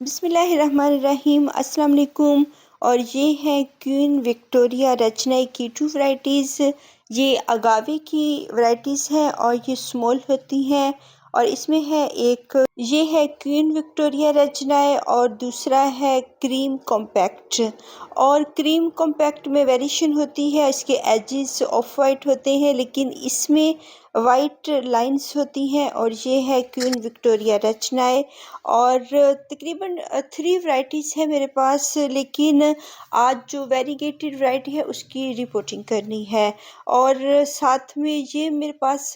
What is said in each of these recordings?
बिस्मिल्लाहिर्रहमानिर्रहीम अस्सलाम वालेकुम। और ये हैं क्वीन विक्टोरिया रचना की टू वैरायटीज़। ये अगावे की वैरायटीज़ हैं और ये स्मॉल होती हैं। और इसमें है एक ये है क्वीन विक्टोरिया रचनाएँ और दूसरा है क्रीम कॉम्पैक्ट। और क्रीम कॉम्पैक्ट में वेरिएशन होती है, इसके एजेस ऑफ वाइट होते हैं लेकिन इसमें वाइट लाइंस होती हैं। और ये है क्वीन विक्टोरिया रचनाएँ और तकरीबन 3 वैराइटीज़ हैं मेरे पास, लेकिन आज जो वेरीगेटेड वैरायटी है उसकी रिपोर्टिंग करनी है। और साथ में ये मेरे पास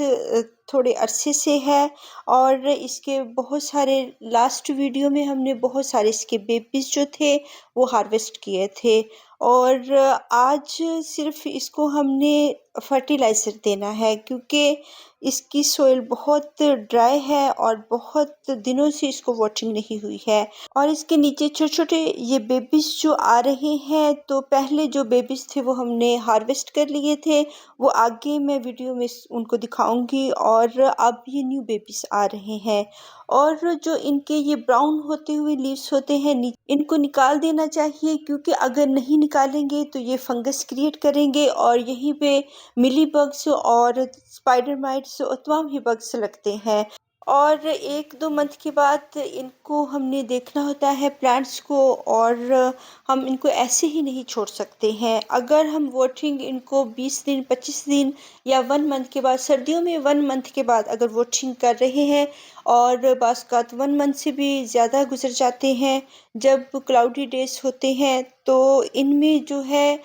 थोड़े अरसे से है और इसके बहुत सारे लास्ट वीडियो में हमने बहुत सारे इसके बेबीज़ जो थे वो हार्वेस्ट किए थे। और आज सिर्फ इसको हमने फर्टिलाइज़र देना है क्योंकि इसकी सोइल बहुत ड्राई है और बहुत दिनों से इसको वाटरिंग नहीं हुई है। और इसके नीचे छोटे-छोटे ये बेबीज़ जो आ रहे हैं, तो पहले जो बेबीज़ थे वो हमने हार्वेस्ट कर लिए थे, वो आगे मैं वीडियो में उनको दिखाऊंगी। और अब ये न्यू बेबीज़ आ रहे हैं और जो इनके ये ब्राउन होते हुए लीव्स होते हैं इनको निकाल देना चाहिए, क्योंकि अगर नहीं निकालेंगे तो ये फंगस क्रिएट करेंगे और यहीं पे मिली बग्स और स्पाइडर माइट्स और तमाम ही बग्स लगते हैं। और 1-2 मंथ के बाद इनको हमने देखना होता है प्लांट्स को, और हम इनको ऐसे ही नहीं छोड़ सकते हैं। अगर हम वाटरिंग इनको 20 दिन 25 दिन या 1 मंथ के बाद, सर्दियों में 1 मंथ के बाद अगर वाटरिंग कर रहे हैं, और बाज़-औक़ात 1 मंथ से भी ज़्यादा गुजर जाते हैं जब क्लाउडी डेज़ होते हैं, तो इनमें जो है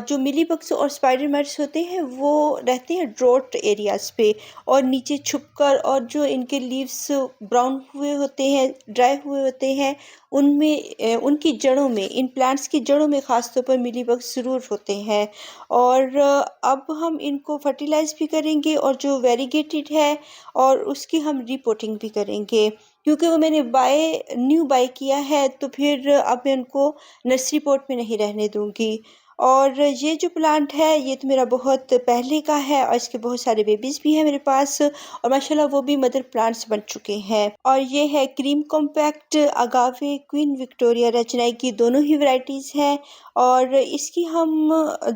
जो मिलीबग्स और स्पाइडर माइट्स होते हैं वो रहते हैं ड्रॉट एरियाज़ पे और नीचे छुपकर, और जो इनके लीव्स ब्राउन हुए होते हैं, ड्राई हुए होते हैं, उनमें उनकी जड़ों में, इन प्लांट्स की जड़ों में ख़ास तौर पर मिलीबग्स ज़रूर होते हैं। और अब हम इनको फर्टिलाइज़ भी करेंगे और जो वेरीगेटेड है और उसकी हम रिपोर्टिंग भी करेंगे, क्योंकि वो मैंने न्यू बाय किया है, तो फिर अब मैं उनको नर्सरी पॉट में नहीं रहने दूँगी। और ये जो प्लांट है ये तो मेरा बहुत पहले का है और इसके बहुत सारे बेबीज़ भी हैं मेरे पास, और माशाल्लाह वो भी मदर प्लांट्स बन चुके हैं। और ये है क्रीम कॉम्पैक्ट, अगावे, क्वीन विक्टोरिया रचनाई की दोनों ही वैरायटीज़ हैं। और इसकी हम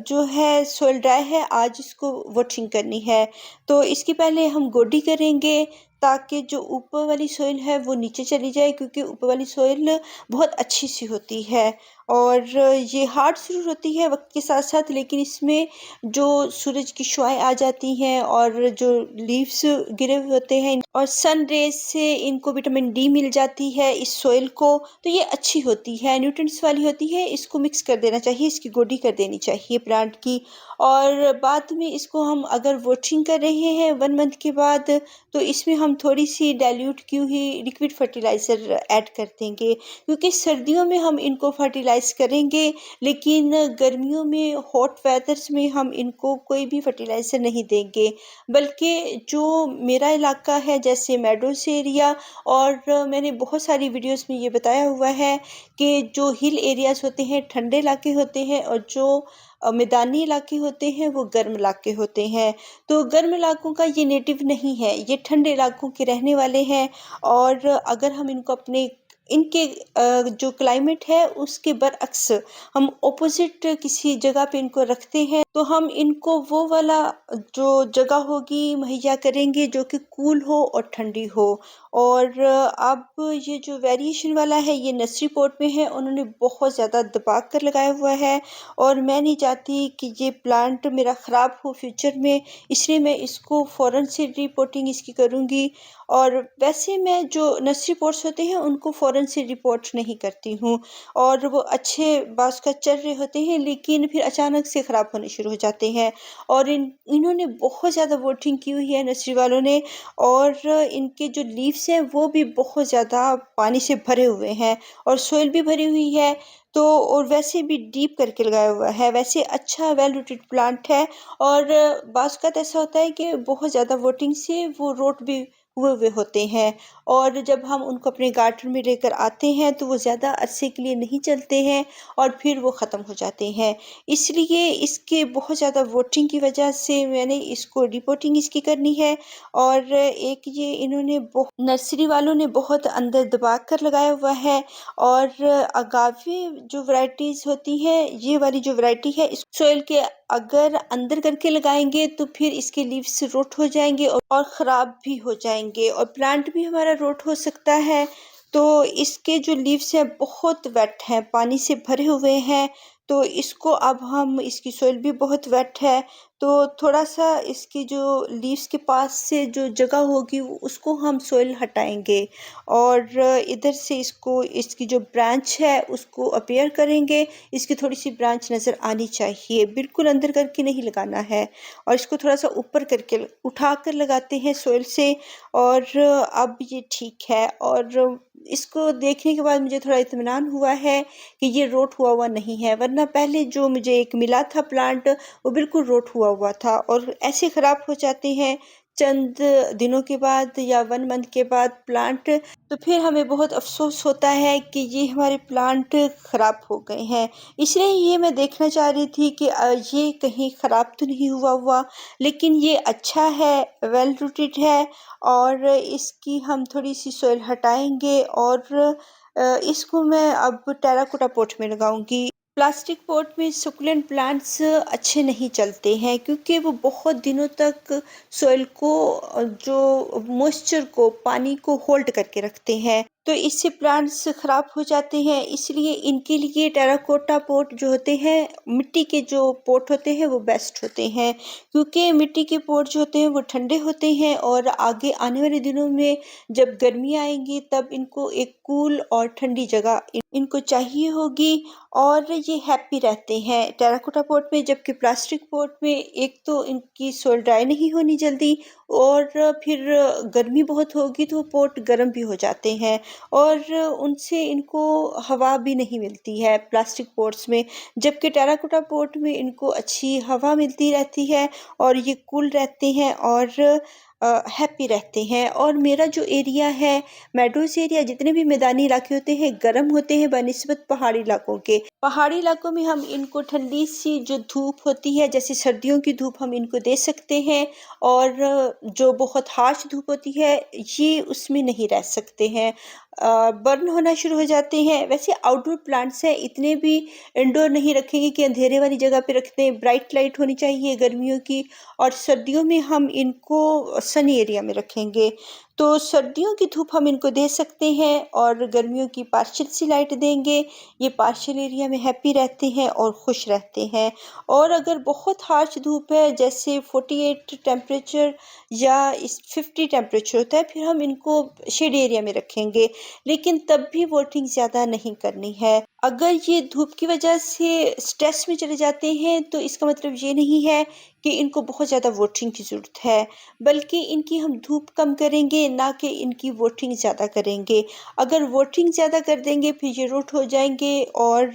जो है सोइल ड्राई है, आज इसको वाटरिंग करनी है, तो इसके पहले हम गोडी करेंगे ताकि जो ऊपर वाली सोइल है वो नीचे चली जाए, क्योंकि ऊपर वाली सोइल बहुत अच्छी सी होती है। और ये हार्ड ज़रूर होती है वक्त के साथ साथ, लेकिन इसमें जो सूरज की शुआएं आ जाती हैं और जो लीव्स गिरे हुए होते हैं और सन रेज से इनको विटामिन डी मिल जाती है इस सोइल को, तो ये अच्छी होती है, न्यूट्रिएंट्स वाली होती है। इसको मिक्स कर देना चाहिए, इसकी गोडी कर देनी चाहिए प्लांट की। और बाद में इसको हम अगर वाटरिंग कर रहे हैं 1 मंथ के बाद, तो इसमें हम थोड़ी सी डाइल्यूट की हुई लिक्विड फर्टिलाइज़र ऐड कर देंगे, क्योंकि सर्दियों में हम इनको फर्टिलाइज़ करेंगे, लेकिन गर्मियों में हॉट वेदर्स में हम इनको कोई भी फर्टिलाइज़र नहीं देंगे। बल्कि जो मेरा इलाका है जैसे मेडोज़ एरिया, और मैंने बहुत सारी वीडियोज़ में ये बताया हुआ है कि जो हिल एरियाज़ होते हैं ठंडे इलाके होते हैं, और जो मैदानी इलाके होते हैं वो गर्म इलाके होते हैं। तो गर्म इलाकों का ये नेटिव नहीं है, ये ठंडे इलाकों के रहने वाले हैं। और अगर हम इनको अपने इनके जो क्लाइमेट है उसके बरअक्स हम ऑपोजिट किसी जगह पे इनको रखते हैं, तो हम इनको वो वाला जो जगह होगी मुहैया करेंगे जो कि कूल हो और ठंडी हो। और अब ये जो वेरिएशन वाला है ये नर्सरी पॉट में है, उन्होंने बहुत ज़्यादा दबा कर लगाया हुआ है, और मैं नहीं चाहती कि ये प्लांट मेरा ख़राब हो फ्यूचर में, इसलिए मैं इसको फ़ौरन से रिपोर्टिंग इसकी करूँगी। और वैसे मैं जो नर्सरी पॉट्स होते हैं उनको फ़ौरन से रिपोर्ट नहीं करती हूँ, और वो अच्छे बाज़ का चल रहे होते हैं लेकिन फिर अचानक से ख़राब होने शुरू हो जाते हैं। और इन्होंने बहुत ज़्यादा वोटिंग की हुई है नर्सरी वालों ने, और इनके जो लीव्स हैं वो भी बहुत ज़्यादा पानी से भरे हुए हैं और सोइल भी भरी हुई है, तो और वैसे भी डीप करके लगाया हुआ है, वैसे अच्छा वेल रूटेड प्लांट है। और बाज़ का ऐसा होता है कि बहुत ज़्यादा वोटिंग से वो रोट भी हुए हुए होते हैं, और जब हम उनको अपने गार्डन में लेकर आते हैं तो वो ज़्यादा अरसे के लिए नहीं चलते हैं और फिर वो ख़त्म हो जाते हैं। इसलिए इसके बहुत ज़्यादा वोटिंग की वजह से मैंने इसको रिपोर्टिंग इसकी करनी है। और एक ये इन्होंने नर्सरी वालों ने बहुत अंदर दबा कर लगाया हुआ है। और अगावे जो वैरायटीज़ होती हैं, ये वाली जो वैरायटी है इस सोइल के अगर अंदर करके लगाएंगे तो फिर इसके लीव्स रोट हो जाएंगे और ख़राब भी हो जाएंगे और प्लांट भी हमारा रोट हो सकता है। तो इसके जो लीव्स हैं बहुत वेट हैं, पानी से भरे हुए हैं। तो इसको अब हम इसकी सोइल भी बहुत वेट है, तो थोड़ा सा इसकी जो लीव्स के पास से जो जगह होगी उसको हम सोइल हटाएंगे और इधर से इसको इसकी जो ब्रांच है उसको अपीयर करेंगे। इसकी थोड़ी सी ब्रांच नज़र आनी चाहिए, बिल्कुल अंदर करके नहीं लगाना है। और इसको थोड़ा सा ऊपर करके उठा कर लगाते हैं सोइल से। और अब ये ठीक है, और इसको देखने के बाद मुझे थोड़ा इत्मीनान हुआ है कि ये रोट हुआ नहीं है, वरना पहले जो मुझे एक मिला था प्लांट वो बिल्कुल रोट हुआ था और ऐसे ख़राब हो जाते हैं चंद दिनों के बाद या 1 मंथ के बाद प्लांट। तो फिर हमें बहुत अफसोस होता है कि ये हमारे प्लांट ख़राब हो गए हैं। इसलिए ये मैं देखना चाह रही थी कि ये कहीं ख़राब तो नहीं हुआ, लेकिन ये अच्छा है, वेल रूटेड है। और इसकी हम थोड़ी सी सोइल हटाएंगे और इसको मैं अब टेराकोटा पॉट में लगाऊंगी। प्लास्टिक पॉट में सुकुलेंट प्लांट्स अच्छे नहीं चलते हैं क्योंकि वो बहुत दिनों तक सॉइल को जो मॉइस्चर को पानी को होल्ड करके रखते हैं, तो इससे प्लांट्स ख़राब हो जाते हैं। इसलिए इनके लिए टेराकोटा पॉट जो होते हैं, मिट्टी के जो पॉट होते हैं वो बेस्ट होते हैं, क्योंकि मिट्टी के पॉट जो होते हैं वो ठंडे होते हैं और आगे आने वाले दिनों में जब गर्मी आएंगी तब इनको एक कूल और ठंडी जगह इनको चाहिए होगी और ये हैप्पी रहते हैं टेराकोटा पॉट में। जबकि प्लास्टिक पॉट में एक तो इनकी सोइल ड्राई नहीं होनी जल्दी और फिर गर्मी बहुत होगी तो वो पॉट गर्म भी हो जाते हैं और उनसे इनको हवा भी नहीं मिलती है प्लास्टिक पॉट्स में। जबकि टेराकोटा पॉट में इनको अच्छी हवा मिलती रहती है और ये कूल रहते हैं और हैप्पी रहते हैं। और मेरा जो एरिया है, मेडोज एरिया, जितने भी मैदानी इलाके होते हैं गर्म होते हैं बनिस्बत पहाड़ी इलाकों के। पहाड़ी इलाकों में हम इनको ठंडी सी जो धूप होती है, जैसे सर्दियों की धूप, हम इनको दे सकते हैं और जो बहुत हार्श धूप होती है ये उसमें नहीं रह सकते हैं, बर्न होना शुरू हो जाते हैं। वैसे आउटडोर प्लांट्स हैं, इतने भी इंडोर नहीं रखेंगे कि अंधेरे वाली जगह पे रखते हैं, ब्राइट लाइट होनी चाहिए गर्मियों की। और सर्दियों में हम इनको सनी एरिया में रखेंगे, तो सर्दियों की धूप हम इनको दे सकते हैं और गर्मियों की पार्शियल सी लाइट देंगे। ये पार्शियल एरिया में हैप्पी रहते हैं और खुश रहते हैं। और अगर बहुत हार्श धूप है, जैसे 48 टेम्परेचर या 50 टेम्परेचर होता है, फिर हम इनको शेड एरिया में रखेंगे, लेकिन तब भी वोटिंग ज़्यादा नहीं करनी है। अगर ये धूप की वजह से स्ट्रेस में चले जाते हैं तो इसका मतलब ये नहीं है कि इनको बहुत ज़्यादा वोटिंग की ज़रूरत है, बल्कि इनकी हम धूप कम करेंगे, ना कि इनकी वोटिंग ज़्यादा करेंगे। अगर वोटिंग ज़्यादा कर देंगे फिर ये रूट हो जाएंगे और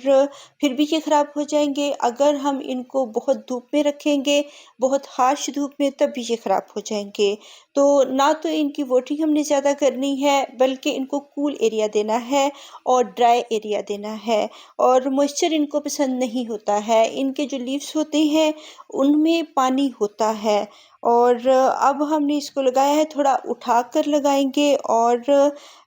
फिर भी ये ख़राब हो जाएंगे। अगर हम इनको बहुत धूप में रखेंगे, बहुत हार्श धूप में, तब भी ये ख़राब हो जाएंगे। तो ना तो इनकी वोटिंग हमने ज़्यादा करनी है, बल्कि इनको कूल एरिया देना है और ड्राई एरिया देना है। और मॉइस्चर इनको पसंद नहीं होता है, इनके जो लीव्स होते हैं उनमें पानी होता है। और अब हमने इसको लगाया है, थोड़ा उठा कर लगाएंगे और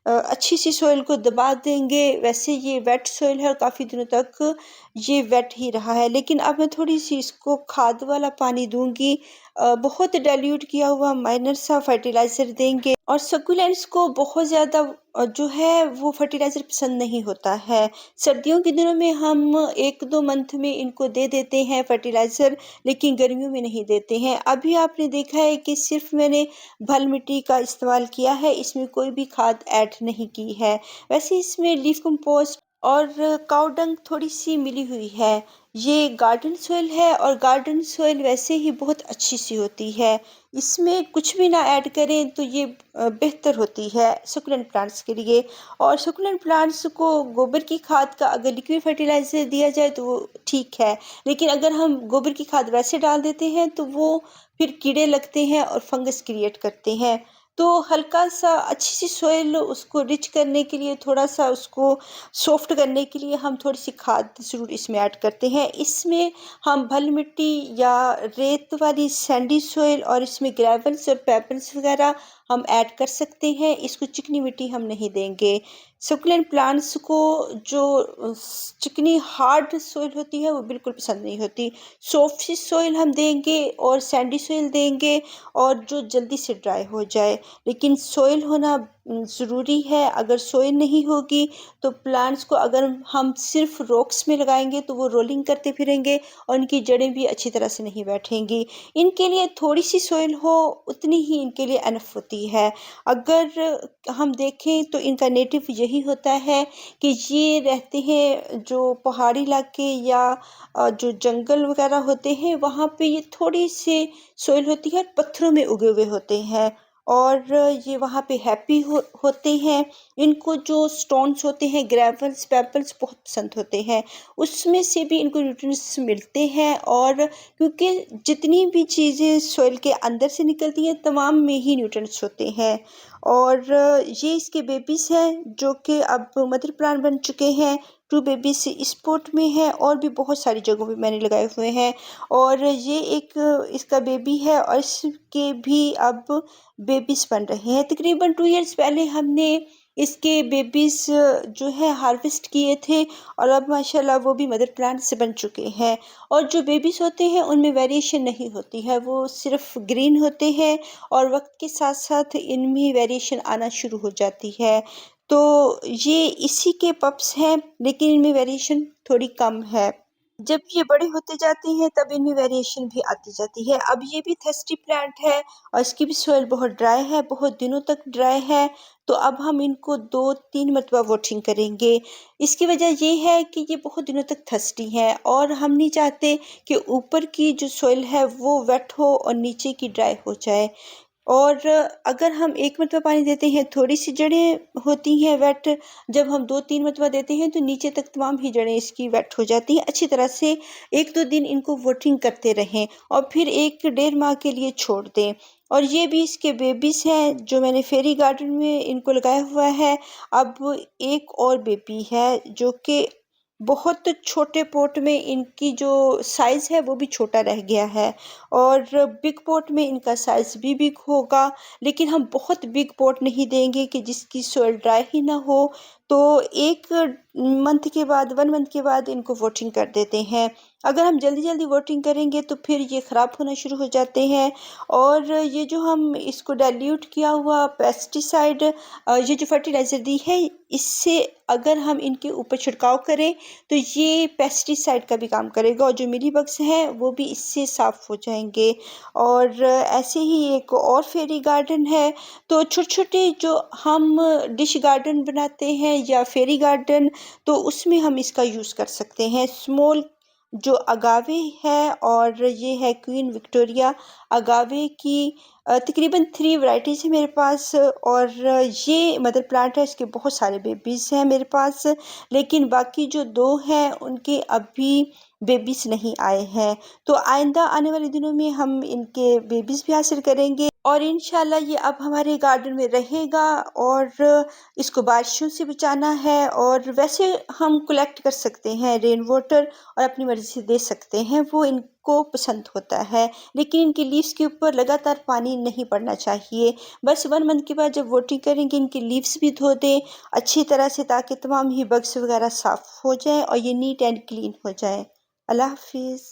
अच्छी सी सोइल को दबा देंगे। वैसे ये वेट सोइल है और काफ़ी दिनों तक ये वेट ही रहा है, लेकिन अब मैं थोड़ी सी इसको खाद वाला पानी दूंगी, बहुत डाइल्यूट किया हुआ माइनर सा फर्टिलाइज़र देंगे। और सकुलेंट्स को बहुत ज़्यादा जो है वो फर्टिलाइज़र पसंद नहीं होता है। सर्दियों के दिनों में हम 1-2 मंथ में इनको दे देते हैं फर्टिलाइज़र, लेकिन गर्मियों में नहीं देते हैं। अभी आपने देखा है कि सिर्फ मैंने भल मिट्टी का इस्तेमाल किया है, इसमें कोई भी खाद ऐड नहीं की है। वैसे इसमें लीफ कंपोस्ट और काऊ डंग थोड़ी सी मिली हुई है। ये गार्डन सॉइल है और गार्डन सॉइल वैसे ही बहुत अच्छी सी होती है, इसमें कुछ भी ना ऐड करें तो ये बेहतर होती है सुकुलेंट प्लांट्स के लिए। और सुकुलेंट प्लांट्स को गोबर की खाद का अगर लिक्विड फर्टिलाइज़र दिया जाए तो वो ठीक है, लेकिन अगर हम गोबर की खाद वैसे डाल देते हैं तो वो फिर कीड़े लगते हैं और फंगस क्रिएट करते हैं। तो हल्का-सा अच्छी सी सॉइल उसको रिच करने के लिए, थोड़ा-सा उसको सॉफ्ट करने के लिए हम थोड़ी-सी खाद ज़रूर इसमें ऐड करते हैं। इसमें हम बलुई मिट्टी या रेत वाली सैंडी सॉइल और इसमें ग्रेवल्स और पेबल्स वगैरह हम ऐड कर सकते हैं। इसको चिकनी मिट्टी हम नहीं देंगे। सक्युलेंट प्लांट्स को जो चिकनी हार्ड सॉइल होती है वो बिल्कुल पसंद नहीं होती। सॉफ्ट सी सॉइल हम देंगे और सैंडी सॉइल देंगे और जो जल्दी से ड्राई हो जाए। लेकिन सॉइल होना ज़रूरी है। अगर सॉइल नहीं होगी तो प्लांट्स को अगर हम सिर्फ रॉक्स में लगाएंगे तो वो रोलिंग करते फिरेंगे और इनकी जड़ें भी अच्छी तरह से नहीं बैठेंगी। इनके लिए थोड़ी सी सॉइल हो उतनी ही इनके लिए एनफ होती है। अगर हम देखें तो इनका नेटिव यही होता है कि ये रहते हैं जो पहाड़ी इलाके या जो जंगल वगैरह होते हैं वहाँ पे ये थोड़ी सी सॉइल होती है, पत्थरों में उगे हुए होते हैं और ये वहाँ पे हैप्पी होते हैं। इनको जो स्टोन्स होते हैं, ग्रेवल्स, पेबल्स बहुत पसंद होते हैं। उसमें से भी इनको न्यूट्रिएंट्स मिलते हैं और क्योंकि जितनी भी चीज़ें सॉइल के अंदर से निकलती हैं तमाम में ही न्यूट्रिएंट्स होते हैं। और ये इसके बेबीज़ हैं जो कि अब मदर प्लांट बन चुके हैं। 2 बेबीज़ इस पॉट में हैं और भी बहुत सारी जगहों पे मैंने लगाए हुए हैं। और ये एक इसका बेबी है और इसके भी अब बेबीज़ बन रहे हैं। तकरीबन 2 इयर्स पहले हमने इसके बेबीज़ जो है हार्वेस्ट किए थे और अब माशाल्लाह वो भी मदर प्लांट से बन चुके हैं। और जो बेबीज़ होते हैं उनमें वेरिएशन नहीं होती है, वो सिर्फ ग्रीन होते हैं और वक्त के साथ साथ इनमें वेरिएशन आना शुरू हो जाती है। तो ये इसी के पप्स हैं लेकिन इनमें वेरिएशन थोड़ी कम है। जब ये बड़े होते जाते हैं तब इनमें वेरिएशन भी आती जाती है। अब ये भी थर्स्टी प्लांट है और इसकी भी सॉइल बहुत ड्राई है, बहुत दिनों तक ड्राई है। तो अब हम इनको 2-3 मरतबा वॉटरिंग करेंगे। इसकी वजह ये है कि ये बहुत दिनों तक थर्स्टी हैं और हम नहीं चाहते कि ऊपर की जो सॉइल है वो वेट हो और नीचे की ड्राई हो जाए। और अगर हम 1 मरतबा पानी देते हैं थोड़ी सी जड़ें होती हैं वेट, जब हम 2-3 मरतबा देते हैं तो नीचे तक तमाम ही जड़ें इसकी वेट हो जाती हैं। अच्छी तरह से 1-2 दिन इनको वाटरिंग करते रहें और फिर 1 डेढ़ माह के लिए छोड़ दें। और ये भी इसके बेबीज़ हैं जो मैंने फेरी गार्डन में इनको लगाया हुआ है। अब एक और बेबी है जो कि बहुत छोटे पॉट में इनकी जो साइज़ है वो भी छोटा रह गया है और बिग पॉट में इनका साइज़ भी बिग होगा। लेकिन हम बहुत बिग पॉट नहीं देंगे कि जिसकी सॉइल ड्राई ही ना हो। तो 1 मंथ के बाद 1 मंथ के बाद इनको वॉटरिंग कर देते हैं। अगर हम जल्दी-जल्दी वॉटरिंग करेंगे तो फिर ये ख़राब होना शुरू हो जाते हैं। और ये जो हम इसको डाइल्यूट किया हुआ पेस्टिसाइड ये जो फर्टिलाइज़र दी है इससे अगर हम इनके ऊपर छिड़काव करें तो ये पेस्टिसाइड का भी काम करेगा और जो मिलीबग्स हैं वो भी इससे साफ़ हो जाएंगे। और ऐसे ही एक और फेरी गार्डन है। तो छोटे-छोटे जो हम डिश गार्डन बनाते हैं या फेरी गार्डन तो उसमें हम इसका यूज़ कर सकते हैं। स्मॉल जो अगावे है और ये है क्वीन विक्टोरिया अगावे की तकरीबन 3 वैरायटीज़ है मेरे पास। और ये मदर प्लांट है, इसके बहुत सारे बेबीज़ हैं मेरे पास। लेकिन बाकी जो 2 हैं उनके अभी बेबीज़ नहीं आए हैं। तो आइंदा आने वाले दिनों में हम इनके बेबीज़ भी हासिल करेंगे और इंशाल्लाह ये अब हमारे गार्डन में रहेगा। और इसको बारिशों से बचाना है और वैसे हम कलेक्ट कर सकते हैं रेन वाटर और अपनी मर्ज़ी से दे सकते हैं, वो इनको पसंद होता है। लेकिन इनकी लीव्स के ऊपर लगातार पानी नहीं पड़ना चाहिए। बस 1 मंथ के बाद जब वाटरिंग करेंगे इनकी लीव्स भी धो दें अच्छी तरह से ताकि तमाम ही बग्स वगैरह साफ़ हो जाएँ और ये नीट एंड क्लीन हो जाएँ। अल्लाह हाफ़िज़।